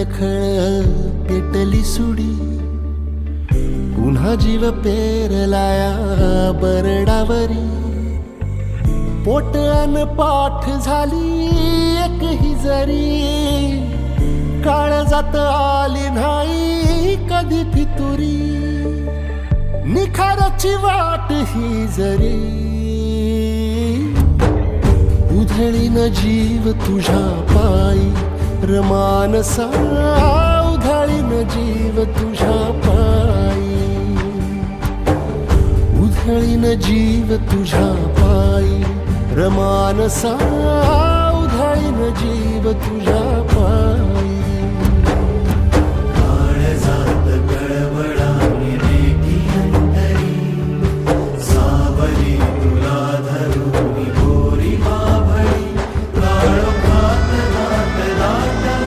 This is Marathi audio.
खळ पेटली सुडी, पुन्हा जीव पेरलाया बरडावरी. पोट अन पाठ झाली एक ही जरी, काळजात आली नाही कधी फितुरी. निखाराची वाट ही जरी, उधळीन जीव तुझ्या पायी रमानसा. उधळीन जीव तुझ्या पायी, उधळीन जीव तुझ्या पायी रमानसा. उधळीन जीव तुझ्या